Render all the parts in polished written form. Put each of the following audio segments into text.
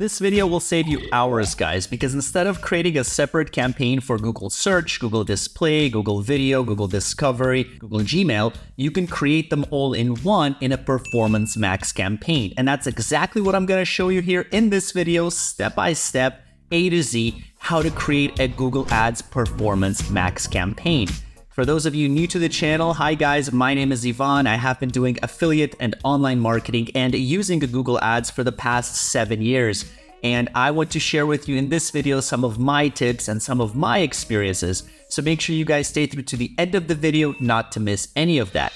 This video will save you hours, guys, because instead of creating a separate campaign for Google Search, Google Display, Google Video, Google Discovery, Google Gmail, you can create them all in one in a Performance Max campaign. And that's exactly what I'm going to show you here in this video, step by step, A to Z, how to create a Google Ads Performance Max campaign. For those of you new to the channel, hi guys, my name is Ivan. I have been doing affiliate and online marketing and using Google Ads for the past 7 years. And I want to share with you in this video some of my tips and some of my experiences. So make sure you guys stay through to the end of the video not to miss any of that.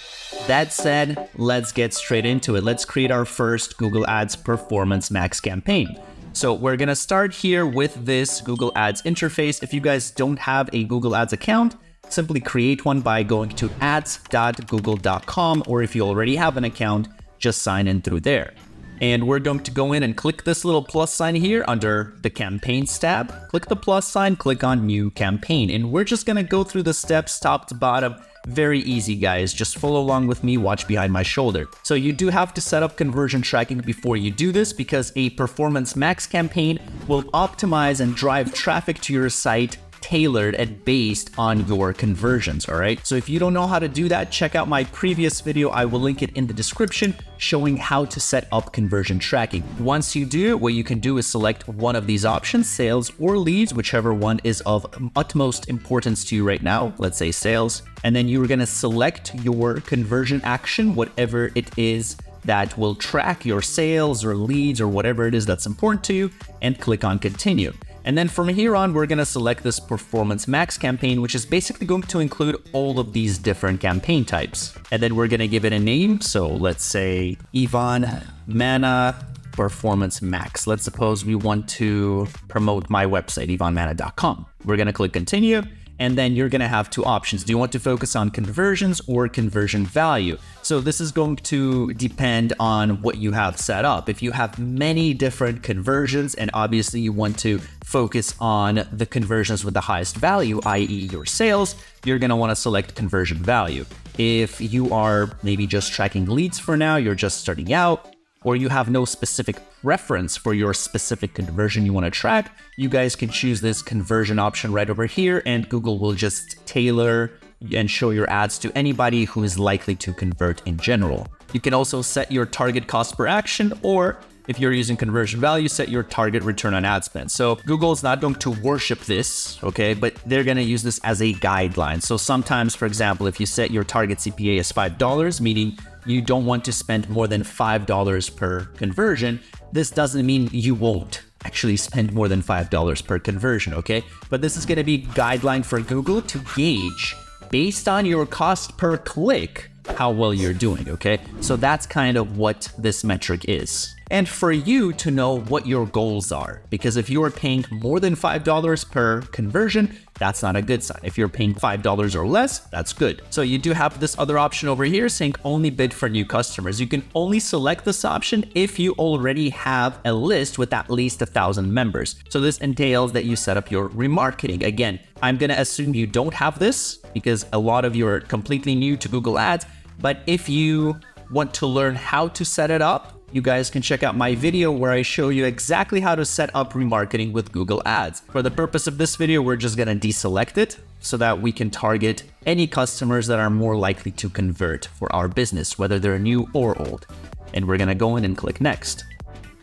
That said, let's get straight into it. Let's create our first Google Ads Performance Max campaign. So we're gonna start here with this Google Ads interface. If you guys don't have a Google Ads account, simply create one by going to ads.google.com, or if you already have an account, just sign in through there. And we're going to go in and click this little plus sign here under the campaigns tab. Click the plus sign, click on new campaign, and we're just gonna go through the steps top to bottom. Very easy, guys. Just follow along with me, watch behind my shoulder. So you do have to set up conversion tracking before you do this, because a Performance Max campaign will optimize and drive traffic to your site tailored and based on your conversions, all right? So if you don't know how to do that, check out my previous video. I will link it in the description showing how to set up conversion tracking. Once you do, what you can do is select one of these options, sales or leads, whichever one is of utmost importance to you right now. Let's say sales. And then you're gonna select your conversion action, whatever it is that will track your sales or leads or whatever it is that's important to you, and click on continue. And then from here on, we're gonna select this Performance Max campaign, which is basically going to include all of these different campaign types. And then we're gonna give it a name. So let's say Ivan Mana Performance Max. Let's suppose we want to promote my website, ivanmana.com. We're gonna click continue. And then you're gonna have two options. Do you want to focus on conversions or conversion value? So this is going to depend on what you have set up. If you have many different conversions and obviously you want to focus on the conversions with the highest value, i.e. your sales, you're gonna wanna select conversion value. If you are maybe just tracking leads for now, you're just starting out, or you have no specific preference for your specific conversion you want to track, you guys can choose this conversion option right over here, and Google will just tailor and show your ads to anybody who is likely to convert in general. You can also set your target cost per action, or if you're using conversion value, set your target return on ad spend. So Google is not going to worship this, okay, but they're going to use this as a guideline. So sometimes, for example, if you set your target CPA as $5, meaning you don't want to spend more than $5 per conversion, this doesn't mean you won't actually spend more than $5 per conversion, okay? But this is going to be a guideline for Google to gauge, based on your cost per click, how well you're doing, okay? So that's kind of what this metric is. And for you to know what your goals are, because if you are paying more than $5 per conversion, that's not a good sign. If you're paying $5 or less, that's good. So you do have this other option over here saying only bid for new customers. You can only select this option if you already have a list with at least 1,000 members. So this entails that you set up your remarketing. Again, I'm gonna assume you don't have this because a lot of you are completely new to Google Ads, but if you want to learn how to set it up, you guys can check out my video where I show you exactly how to set up remarketing with Google Ads. For the purpose of this video, we're just gonna deselect it so that we can target any customers that are more likely to convert for our business, whether they're new or old. And we're gonna go in and click next.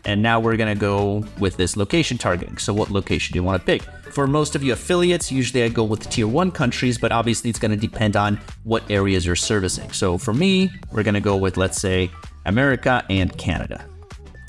And now we're gonna go with this location targeting. So what location do you wanna pick? For most of you affiliates, usually I go with tier 1 countries, but obviously it's gonna depend on what areas you're servicing. So for me, we're gonna go with, let's say, America and Canada.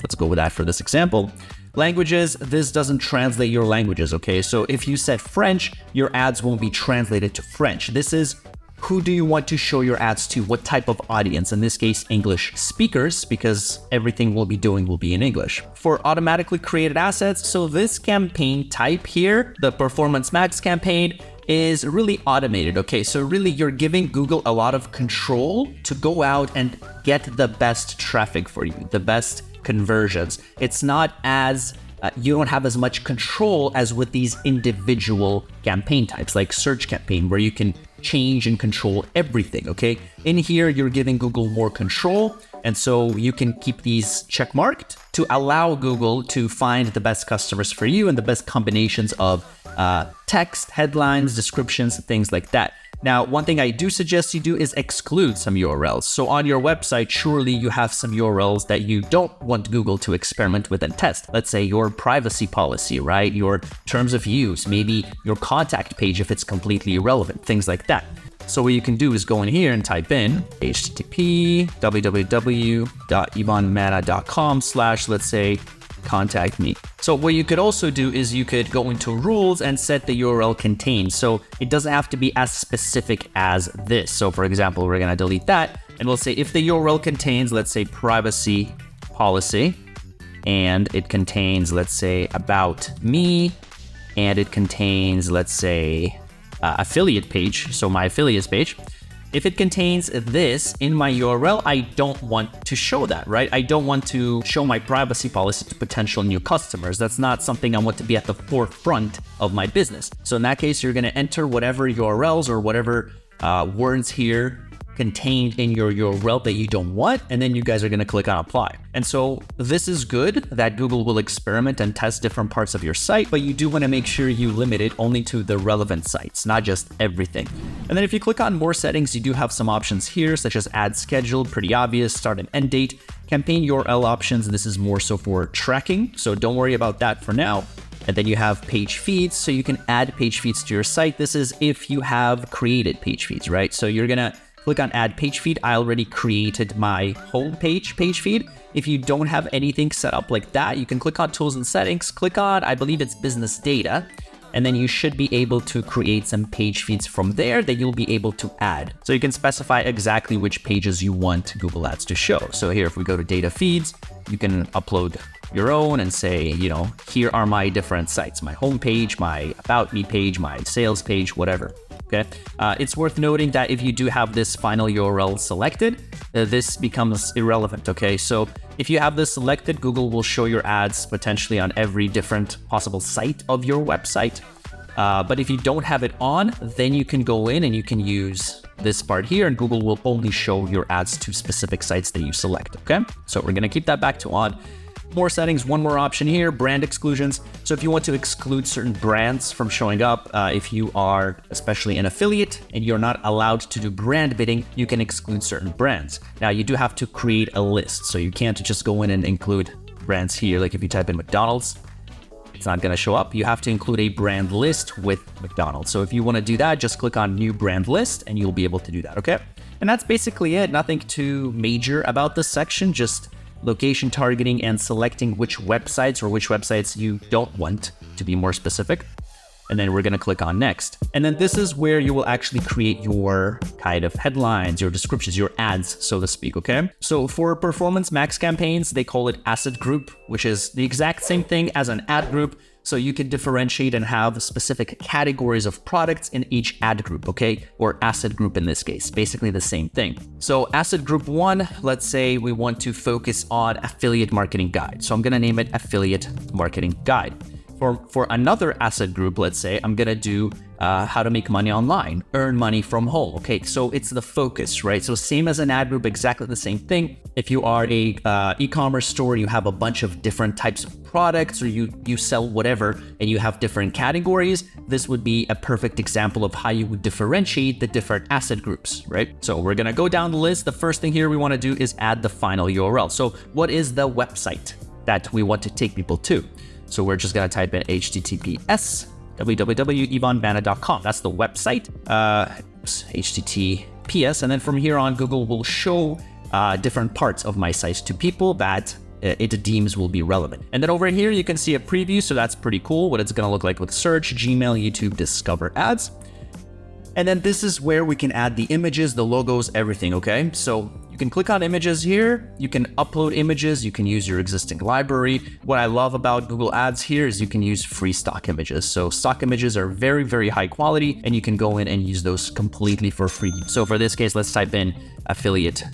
Let's go with that for this example. Languages, this doesn't translate your languages, okay? So if you said French, your ads won't be translated to French. This is who do you want to show your ads to? What type of audience? In this case, English speakers, because everything we'll be doing will be in English. For automatically created assets, so this campaign type here, the Performance Max campaign, is really automated, okay? So really you're giving Google a lot of control to go out and get the best traffic for you, the best conversions. It's not as, you don't have as much control as with these individual campaign types like search campaign, where you can change and control everything, okay? In here, you're giving Google more control. And so you can keep these checkmarked to allow Google to find the best customers for you and the best combinations of text, headlines, descriptions, things like that. Now, one thing I do suggest you do is exclude some URLs. So on your website, surely you have some URLs that you don't want Google to experiment with and test. Let's say your privacy policy, right? Your terms of use, maybe your contact page if it's completely irrelevant, things like that. So what you can do is go in here and type in http www.ivanmana.com/ let's say contact me. So what you could also do is you could go into rules and set the URL contains. So it doesn't have to be as specific as this. So for example, we're going to delete that and we'll say if the URL contains, let's say privacy policy, and it contains, let's say about me, and it contains, let's say affiliate page. So my affiliates page. If it contains this in my URL, I don't want to show that, right? I don't want to show my privacy policy to potential new customers. That's not something I want to be at the forefront of my business. So in that case, you're going to enter whatever URLs or whatever words here contained in your URL that you don't want, and then you guys are going to click on apply. And so this is good that Google will experiment and test different parts of your site, but you do want to make sure you limit it only to the relevant sites, not just everything. And then if you click on more settings, you do have some options here, such as add schedule, pretty obvious, start and end date, campaign URL options. This is more so for tracking, so don't worry about that for now. And then you have page feeds, so you can add page feeds to your site. This is if you have created page feeds, right? So you're gonna click on add page feed. I already created my homepage page feed. If you don't have anything set up like that, you can click on tools and settings, click on, I believe it's business data, and then you should be able to create some page feeds from there that you'll be able to add. So you can specify exactly which pages you want Google Ads to show. So here, if we go to data feeds, you can upload your own and say, you know, here are my different sites, my homepage, my about me page, my sales page, whatever. Okay, it's worth noting that if you do have this final URL selected, this becomes irrelevant. Okay, so if you have this selected, Google will show your ads potentially on every different possible site of your website. But if you don't have it on, then you can go in and you can use this part here, and Google will only show your ads to specific sites that you select. Okay, so we're gonna keep that back to on. More settings, one more option here, brand exclusions. So if you want to exclude certain brands from showing up, if you are especially an affiliate and you're not allowed to do brand bidding, you can exclude certain brands. Now you do have to create a list, so you can't just go in and include brands here. Like if you type in McDonald's, it's not gonna show up. You have to include a brand list with McDonald's. So if you wanna do that, just click on new brand list and you'll be able to do that, okay? And that's basically it. Nothing too major about this section, just location targeting and selecting which websites you don't want, to be more specific. And then we're going to click on next. And then this is where you will actually create your kind of headlines, your descriptions, your ads, so to speak. Okay. So for performance max campaigns, they call it asset group, which is the exact same thing as an ad group. So you can differentiate and have specific categories of products in each ad group, okay? Or asset group in this case, basically the same thing. So asset group 1, let's say we want to focus on affiliate marketing guide. So I'm gonna name it affiliate marketing guide. For another asset group, let's say I'm gonna do how to make money online, earn money from home. Okay, so it's the focus, right? So same as an ad group, exactly the same thing. If you are a e-commerce store, you have a bunch of different types of products, or you sell whatever, and you have different categories, this would be a perfect example of how you would differentiate the different asset groups, right? So we're gonna go down the list. The first thing here we wanna do is add the final URL. So what is the website that we want to take people to? So we're just gonna type in https www.ivanmana.com. That's the website. HTTPS, and then from here on, Google will show different parts of my site to people that it deems will be relevant. And then over here, you can see a preview. So that's pretty cool. What it's gonna look like with search, Gmail, YouTube, Discover ads. And then this is where we can add the images, the logos, everything, okay? So you can click on images here, you can upload images, you can use your existing library. What I love about Google Ads here is you can use free stock images. So stock images are very, very high quality, and you can go in and use those completely for free. So for this case, let's type in affiliate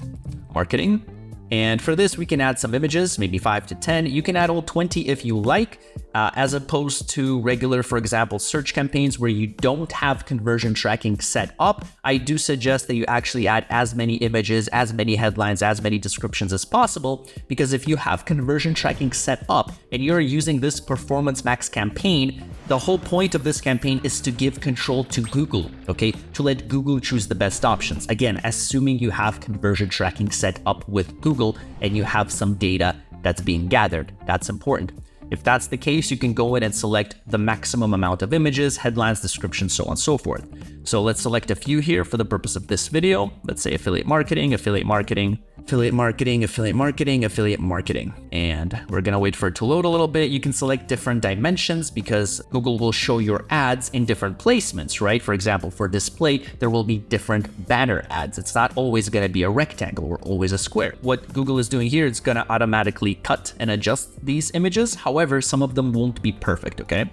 marketing, And for this, we can add some images, maybe 5 to 10. You can add all 20 if you like, as opposed to regular, for example, search campaigns where you don't have conversion tracking set up. I do suggest that you actually add as many images, as many headlines, as many descriptions as possible, because if you have conversion tracking set up and you're using this Performance Max campaign, the whole point of this campaign is to give control to Google, okay? To let Google choose the best options. Again, assuming you have conversion tracking set up with Google and you have some data that's being gathered. That's important. If that's the case, you can go in and select the maximum amount of images, headlines, descriptions, so on and so forth. So let's select a few here for the purpose of this video. Let's say affiliate marketing, affiliate marketing, affiliate marketing, affiliate marketing, affiliate marketing. And we're gonna wait for it to load a little bit. You can select different dimensions because Google will show your ads in different placements, right? For example, for display, there will be different banner ads. It's not always gonna be a rectangle or always a square. What Google is doing here, it's gonna automatically cut and adjust these images. However, some of them won't be perfect, okay?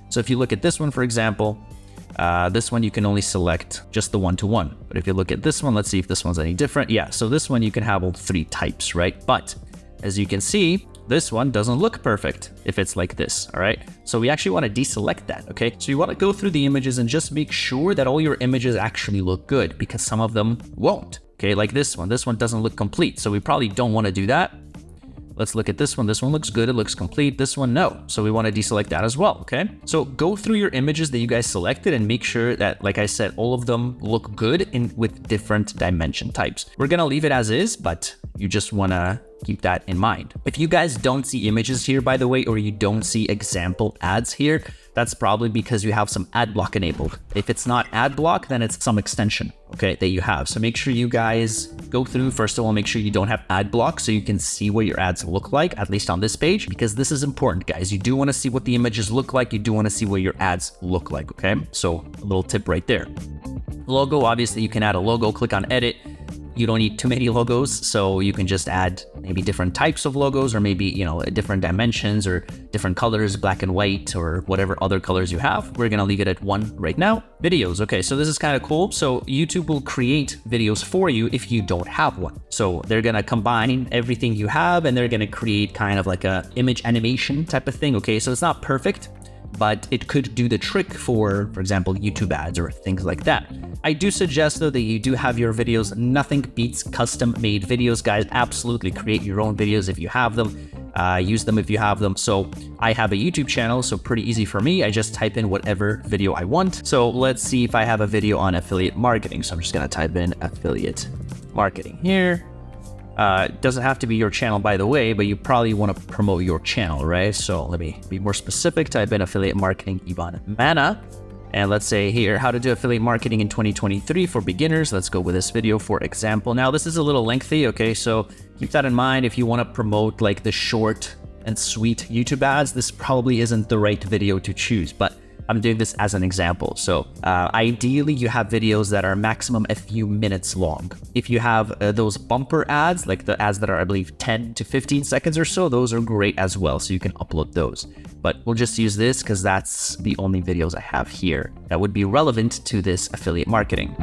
So if you look at this one, for example, this one you can only select just the one-to-one. But if you look at this one, let's see if this one's any different. Yeah, so this one you can have all 3 types, right? But as you can see, this one doesn't look perfect if it's like this, all right? So we actually want to deselect that, okay? So you want to go through the images and just make sure that all your images actually look good, because some of them won't, okay? Like this one doesn't look complete. So we probably don't want to do that. Let's look at this one. This one looks good. It looks complete. This one, no. So we want to deselect that as well, okay? So go through your images that you guys selected and make sure that, like I said, all of them look good with different dimension types. We're going to leave it as is, but you just want to keep that in mind. If you guys don't see images here, by the way, or you don't see example ads here, that's probably because you have some ad block enabled. If it's not ad block, then it's some extension, okay, that you have. So make sure you guys go through, first of all, make sure you don't have ad block so you can see what your ads look like, at least on this page, because this is important, guys. You do want to see what the images look like. You do want to see what your ads look like, okay? So a little tip right there. Logo, obviously you can add a logo, click on edit. You don't need too many logos, so you can just add maybe different types of logos, or maybe, you know, different dimensions or different colors, black and white, or whatever other colors you have. We're gonna leave it at 1 right now. Videos, okay, so this is kind of cool. So YouTube will create videos for you if you don't have one. So they're gonna combine everything you have and they're gonna create kind of like a image animation type of thing, okay? So it's not perfect, but it could do the trick for example, YouTube ads or things like that. I do suggest though that you do have your videos. Nothing beats custom made videos, guys. Absolutely create your own videos if you have them. Use them if you have them. So I have a YouTube channel, so pretty easy for me. I just type in whatever video I want. So let's see if I have a video on affiliate marketing. So I'm just gonna type in affiliate marketing here. It doesn't have to be your channel, by the way, but you probably want to promote your channel, right? So let me be more specific. Type in affiliate marketing Ivan Mana. And let's say here, how to do affiliate marketing in 2023 for beginners. Let's go with this video, for example. Now, this is a little lengthy, okay? So keep that in mind. If you want to promote like the short and sweet YouTube ads, this probably isn't the right video to choose, but I'm doing this as an example. So ideally, you have videos that are maximum a few minutes long. If you have those bumper ads, like the ads that are, I believe, 10 to 15 seconds or so, those are great as well. So you can upload those. But we'll just use this because that's the only videos I have here that would be relevant to this affiliate marketing.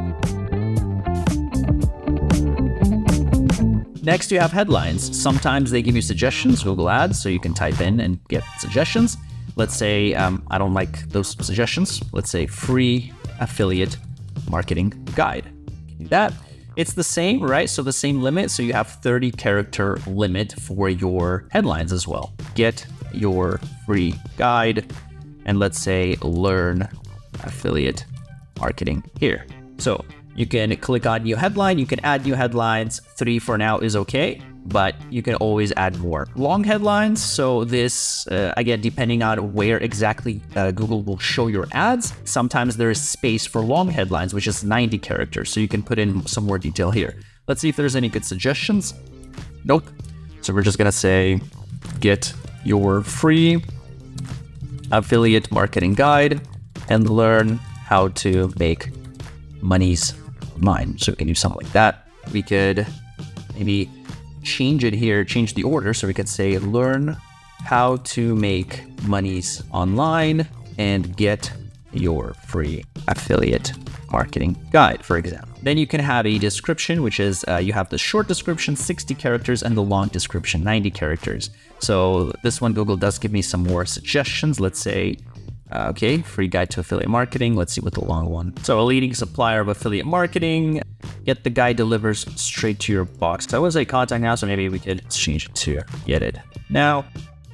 Next, you have headlines. Sometimes they give you suggestions, Google Ads, so you can type in and get suggestions. Let's say I don't like those suggestions. Let's say free affiliate marketing guide. You can do that. It's the same, right? So the same limit. So you have 30 character limit for your headlines as well. Get your free guide, and let's say learn affiliate marketing here. So you can click on new headline. You can add new headlines. 3 for now is okay, but you can always add more. Long headlines, so this, again, depending on where exactly Google will show your ads, sometimes there is space for long headlines, which is 90 characters, so you can put in some more detail here. Let's see if there's any good suggestions. Nope. So we're just gonna say, get your free affiliate marketing guide and learn how to make monies online. So we can do something like that. We could maybe change it here, change the order. So we could say, learn how to make monies online and get your free affiliate marketing guide, for example. Then you can have a description, which is you have the short description, 60 characters, and the long description, 90 characters. So this one, Google does give me some more suggestions. Let's say, okay, free guide to affiliate marketing. Let's see what the long one. So a leading supplier of affiliate marketing. Get the guide delivers straight to your box. That was a contact now, so maybe we could change it to get it now.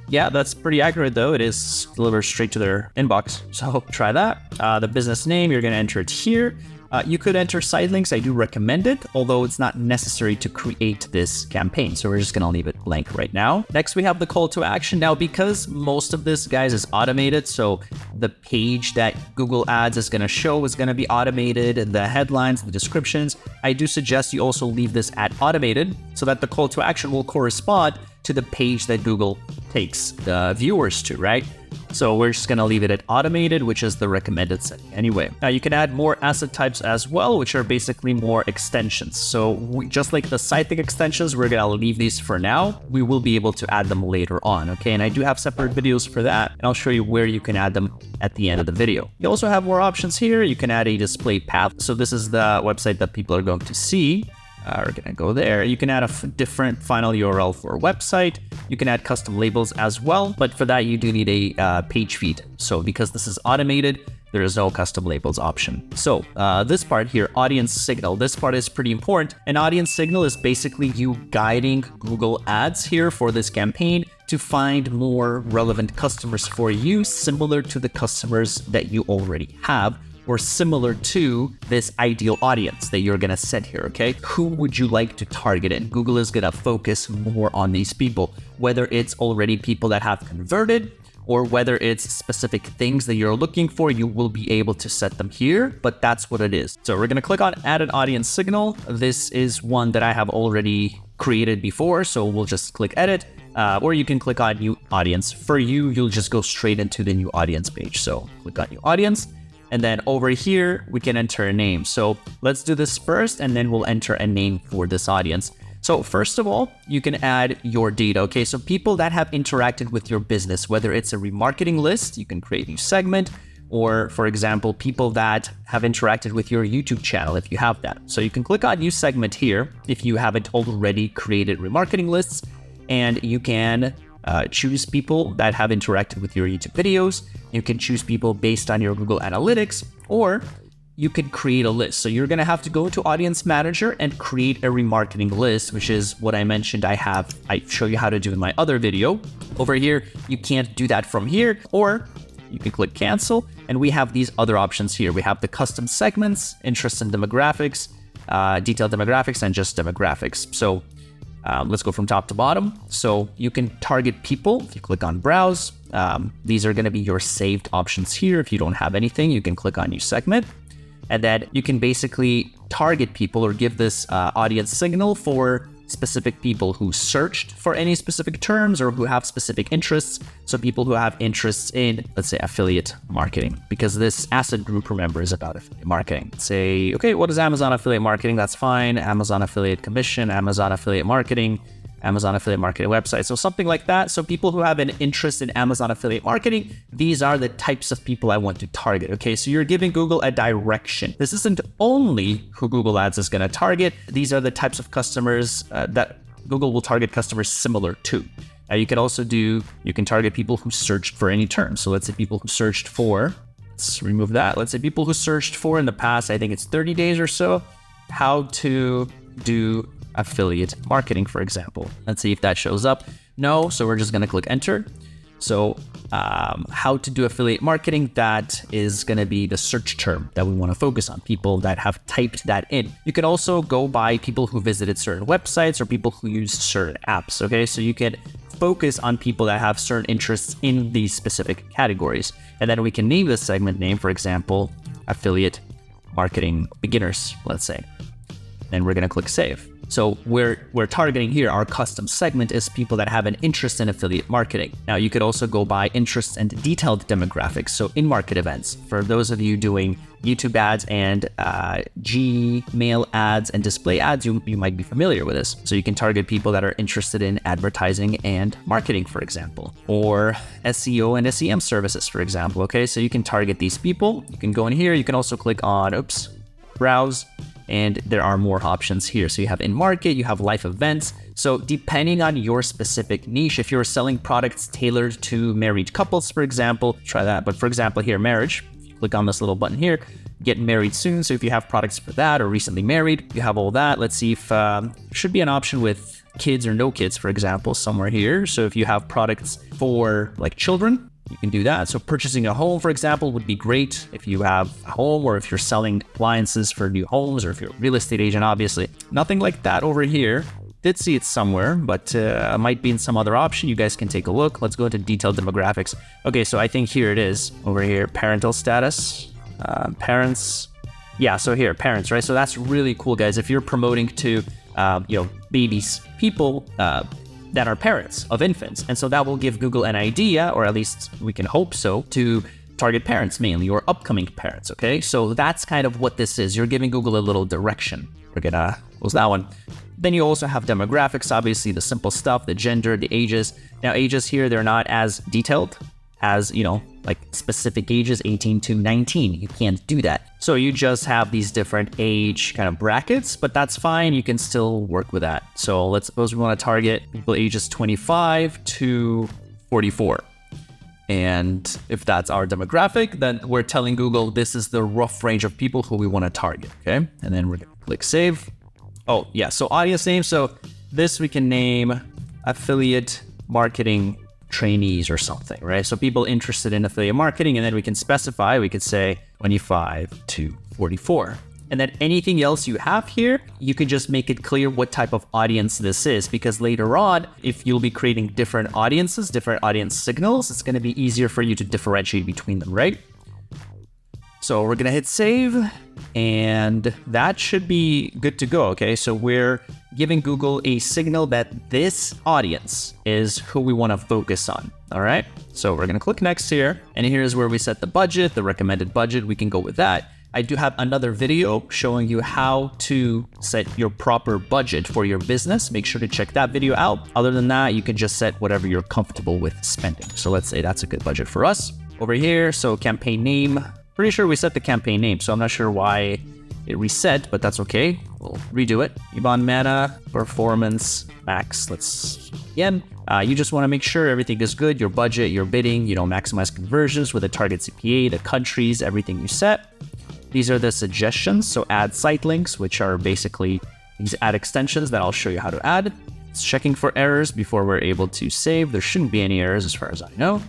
Yeah, that's pretty accurate though. It is delivered straight to their inbox. So try that. The business name, you're going to enter it here. You could enter site links. I do recommend it, although it's not necessary to create this campaign. So we're just going to leave it blank right now. Next, we have the call to action. Now, because most of this, guys, is automated, so the page that Google Ads is going to show is going to be automated, the headlines, the descriptions. I do suggest you also leave this at automated so that the call to action will correspond to the page that Google takes the viewers to, right? So we're just going to leave it at automated, which is the recommended setting anyway. Now you can add more asset types as well, which are basically more extensions. So just like the site link extensions, we're going to leave these for now. We will be able to add them later on. Okay. And I do have separate videos for that. And I'll show you where you can add them at the end of the video. You also have more options here. You can add a display path. So this is the website that people are going to see. We're going to go there. You can add a different final URL for a website. You can add custom labels as well, but for that you do need a page feed. So because this is automated, there is no custom labels option. So this part here, audience signal, this part is pretty important. An audience signal is basically you guiding Google Ads here for this campaign to find more relevant customers for you, similar to the customers that you already have, or similar to this ideal audience that you're gonna set here, okay? Who would you like to target? And Google is gonna focus more on these people, whether it's already people that have converted or whether it's specific things that you're looking for, you will be able to set them here, but that's what it is. So we're gonna click on add an audience signal. This is one that I have already created before, so we'll just click edit. Or you can click on new audience. For you, you'll just go straight into the new audience page. So click on new audience. And then over here, we can enter a name. So let's do this first, and then we'll enter a name for this audience. So first of all, you can add your data. Okay, so people that have interacted with your business, whether it's a remarketing list, you can create a new segment, or for example, people that have interacted with your YouTube channel, if you have that. So you can click on new segment here if you haven't already created remarketing lists, and you can choose people that have interacted with your YouTube videos. You can choose people based on your Google Analytics, or you can create a list. So you're going to have to go into Audience Manager and create a remarketing list, which is what I mentioned I show you how to do in my other video. Over here, you can't do that from here, or you can click cancel. And we have these other options here. We have the custom segments, interest and demographics, detailed demographics, and just demographics. So let's go from top to bottom. So you can target people if you click on browse. These are going to be your saved options here. If you don't have anything, you can click on new segment, and then you can basically target people or give this audience signal for specific people who searched for any specific terms or who have specific interests. So people who have interests in, let's say, affiliate marketing, because this asset group, remember, is about affiliate marketing. Say, okay, what is Amazon affiliate marketing? That's fine. Amazon affiliate commission, Amazon affiliate marketing, Amazon affiliate marketing website. So something like that. So people who have an interest in Amazon affiliate marketing, these are the types of people I want to target. Okay, so you're giving Google a direction. This isn't only who Google Ads is going to target. These are the types of customers that Google will target customers similar to. You can also you can target people who searched for any term. So let's say people who searched for, let's remove that. Let's say people who searched for in the past, I think it's 30 days or so, how to do affiliate marketing, for example. Let's see if that shows up. No, so we're just going to click enter. So how to do affiliate marketing, that is going to be the search term that we want to focus on, people that have typed that in. You can also go by people who visited certain websites or people who used certain apps. Okay, so you can focus on people that have certain interests in these specific categories. And then we can name this segment name, for example, affiliate marketing beginners, let's say. Then we're going to click save. So we're targeting here, our custom segment is people that have an interest in affiliate marketing. Now you could also go by interests and detailed demographics. So in-market events, for those of you doing YouTube ads and Gmail ads and display ads, you might be familiar with this. So you can target people that are interested in advertising and marketing, for example, or SEO and SEM services, for example. Okay, so you can target these people. You can go in here. You can also click on, browse. And there are more options here. So you have in-market, you have live events. So depending on your specific niche, if you're selling products tailored to married couples, for example, try that. But for example, here, marriage, if you click on this little button here, get married soon. So if you have products for that or recently married, you have all that. Let's see if should be an option with kids or no kids, for example, somewhere here. So if you have products for like children, you can do that. So purchasing a home, for example, would be great if you have a home or if you're selling appliances for new homes or if you're a real estate agent, obviously. Nothing like that over here. Did see it somewhere, but it might be in some other option. You guys can take a look. Let's go into detailed demographics. Okay, so I think here it is over here, parental status, parents. Yeah, so here, parents, right? So that's really cool, guys. If you're promoting to, babies, people, that are parents of infants. And so that will give Google an idea, or at least we can hope so, to target parents mainly, or upcoming parents, okay? So that's kind of what this is. You're giving Google a little direction. We're gonna close that one. Then you also have demographics, obviously the simple stuff, the gender, the ages. Now ages here, they're not as detailed as, like specific ages, 18 to 19. You can't do that. So you just have these different age kind of brackets, but that's fine. You can still work with that. So let's suppose we want to target people ages 25 to 44. And if that's our demographic, then we're telling Google this is the rough range of people who we want to target, okay? And then we're going to click save. Oh, yeah, so audience name. So this we can name affiliate marketing trainees or something, right? So people interested in affiliate marketing, and then we can specify, we could say 25 to 44. And then anything else you have here, you can just make it clear what type of audience this is, because later on, if you'll be creating different audiences, different audience signals, it's going to be easier for you to differentiate between them, right? So we're going to hit save, and that should be good to go, okay? So we're giving Google a signal that this audience is who we want to focus on, all right? So we're going to click next here, and here's where we set the budget, the recommended budget. We can go with that. I do have another video showing you how to set your proper budget for your business. Make sure to check that video out. Other than that, you can just set whatever you're comfortable with spending. So let's say that's a good budget for us. Over here, so campaign name. Pretty sure we set the campaign name, so I'm not sure why it reset, but that's okay. We'll redo it. Ivan Mana, Performance, Max. Let's again. You just want to make sure everything is good. Your budget, your bidding, maximize conversions with a target CPA, the countries, everything you set. These are the suggestions. So add site links, which are basically these ad extensions that I'll show you how to add. It's checking for errors before we're able to save. There shouldn't be any errors as far as I know.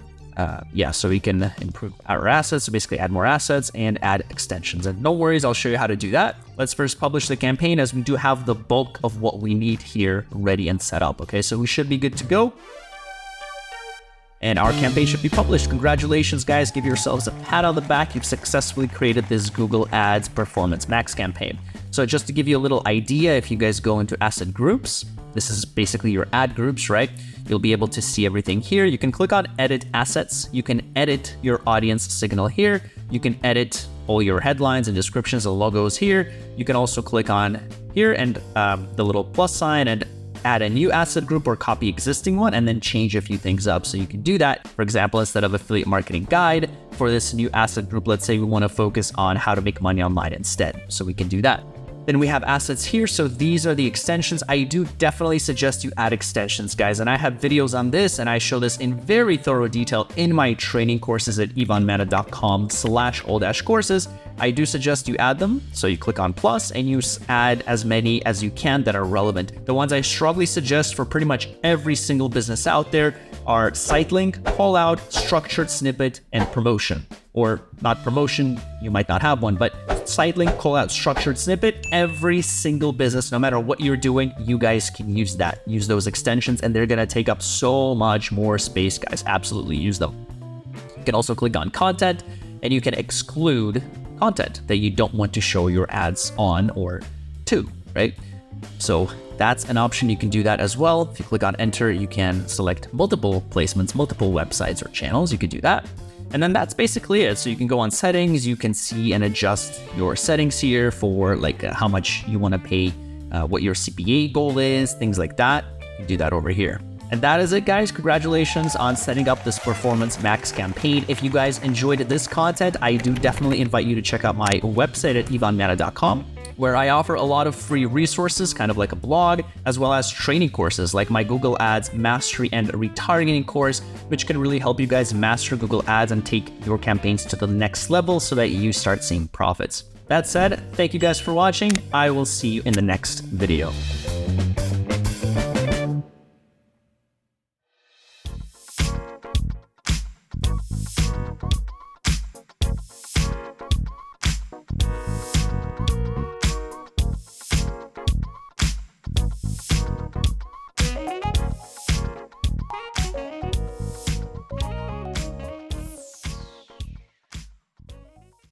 So we can improve our assets, so basically add more assets and add extensions. And no worries, I'll show you how to do that. Let's first publish the campaign, as we do have the bulk of what we need here ready and set up. Okay, so we should be good to go. And our campaign should be published. Congratulations, guys. Give yourselves a pat on the back. You've successfully created this Google Ads Performance Max campaign. So just to give you a little idea, if you guys go into asset groups, this is basically your ad groups, right? You'll be able to see everything here. You can click on edit assets. You can edit your audience signal here. You can edit all your headlines and descriptions and logos here. You can also click on here and the little plus sign and add a new asset group or copy existing one and then change a few things up. So you can do that. For example, instead of affiliate marketing guide for this new asset group, let's say we want to focus on how to make money online instead. So we can do that. Then we have assets here. So these are the extensions. I do definitely suggest you add extensions, guys. And I have videos on this, and I show this in very thorough detail in my training courses at ivanmana.com/all-courses. I do suggest you add them. So you click on plus and you add as many as you can that are relevant. The ones I strongly suggest for pretty much every single business out there are site link, call out, structured snippet, and promotion. Or not promotion, you might not have one, but site link, call out, structured snippet. Every single business, no matter what you're doing, you guys can use that. Use those extensions, and they're gonna take up so much more space, guys. Absolutely use them. You can also click on content, and you can exclude content that you don't want to show your ads on or to, right? So that's an option. You can do that as well. If you click on enter, you can select multiple placements, multiple websites or channels. You could do that. And then that's basically it. So you can go on settings, you can see and adjust your settings here for like how much you want to pay, what your CPA goal is, things like that. You can do that over here. And that is it, guys. Congratulations on setting up this Performance Max campaign. If you guys enjoyed this content, I do definitely invite you to check out my website at ivanmana.com, where I offer a lot of free resources, kind of like a blog, as well as training courses like my Google Ads Mastery and Retargeting course, which can really help you guys master Google Ads and take your campaigns to the next level so that you start seeing profits. That said, thank you guys for watching. I will see you in the next video.